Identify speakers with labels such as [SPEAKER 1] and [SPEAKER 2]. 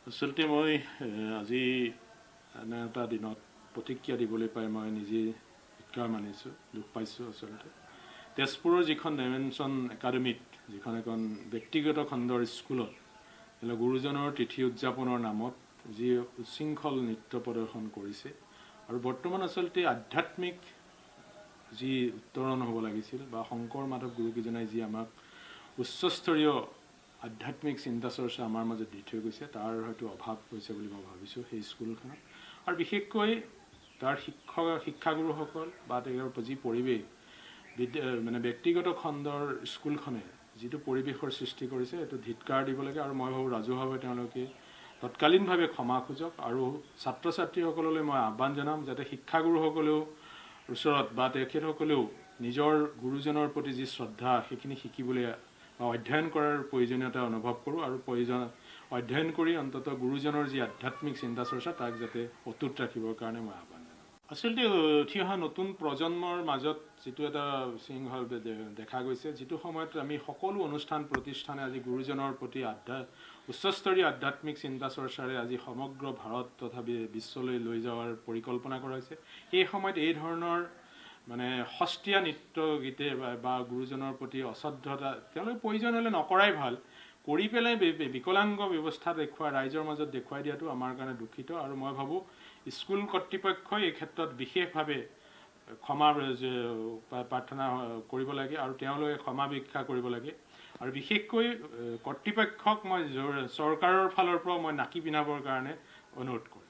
[SPEAKER 1] আচলতে মই আজি এনে এটা দিনত প্ৰতিক্ৰিয়া দিবলৈ পাই মই নিজে শিক্ষা মানিছোঁ, দুখ পাইছোঁ। আচলতে তেজপুৰৰ যিখন ডাইমেনশ্যন একাডেমীত, যিখন এখন ব্যক্তিগত খণ্ডৰ স্কুলত গুৰুজনৰ তিথি উদযাপনৰ নামত যি উচ্ছৃংখল নৃত্য প্ৰদৰ্শন কৰিছে, আৰু বৰ্তমান আচলতে আধ্যাত্মিক যি উত্তৰণ হ'ব লাগিছিল বা শংকৰ মাধৱ গুৰুকেইজনাই যি আমাক উচ্চস্তৰীয় আধ্যাত্মিক চিন্তা চৰ্চা আমাৰ মাজত দি থৈ গৈছে, তাৰ হয়তো অভাৱ হৈছে বুলি মই ভাবিছোঁ সেই স্কুলখনত। আৰু বিশেষকৈ তাৰ শিক্ষাগুৰুসকল বা তেওঁৰ যি পৰিৱেশ, মানে ব্যক্তিগত খণ্ডৰ স্কুলখনে যিটো পৰিৱেশৰ সৃষ্টি কৰিছে, এইটো ধিক্কাৰ দিব লাগে। আৰু মই ভাবোঁ ৰাজহুৱাভাৱে তেওঁলোকে তৎকালীনভাৱে ক্ষমা খোজক। আৰু ছাত্ৰ ছাত্ৰীসকললৈ মই আহ্বান জনাম যাতে শিক্ষাগুৰুসকলেও ওচৰত বা তেখেতসকলেও নিজৰ গুৰুজনৰ প্ৰতি যি শ্ৰদ্ধা, সেইখিনি শিকিবলৈ বা অধ্যয়ন কৰাৰ প্ৰয়োজনীয়তা অনুভৱ কৰোঁ। আৰু অধ্যয়ন কৰি অন্ততঃ গুৰুজনৰ যি আধ্যাত্মিক চিন্তা চৰ্চা, তাক যাতে অটুট ৰাখিবৰ কাৰণে মই আহ্বান জনাম। আচলতে উঠি অহা নতুন প্ৰজন্মৰ মাজত যিটো এটা শৃংখল দেখা গৈছে, যিটো সময়ত আমি সকলো অনুষ্ঠান প্ৰতিষ্ঠানে আজি গুৰুজনৰ প্ৰতি উচ্চস্তৰীয় আধ্যাত্মিক চিন্তা চৰ্চাৰে আজি সমগ্ৰ ভাৰত তথা বিশ্বলৈ লৈ যোৱাৰ পৰিকল্পনা কৰা হৈছে, সেই সময়ত এই ধৰণৰ মানে সস্তীয়া নৃত্য গীতে বা গুৰুজনৰ প্ৰতি অশ্ৰদ্ধতা তেওঁলোকে প্ৰয়োজন হ'লে নকৰাই ভাল, কৰি পেলাই বিকলাংগ ব্যৱস্থা ৰাইজৰ মাজত দেখুৱাই দিয়াটো আমাৰ কাৰণে দুখিত। আৰু মই ভাবোঁ স্কুল কৰ্তৃপক্ষই এই ক্ষেত্ৰত বিশেষভাৱে ক্ষমা প্ৰাৰ্থনা কৰিব লাগে আৰু তেওঁলোকে ক্ষমা ভিক্ষা কৰিব লাগে। আৰু বিশেষকৈ কৰ্তৃপক্ষক মই চৰকাৰৰ ফালৰ পৰাও মই নাকি পিন্ধাবৰ কাৰণে অনুৰোধ কৰোঁ।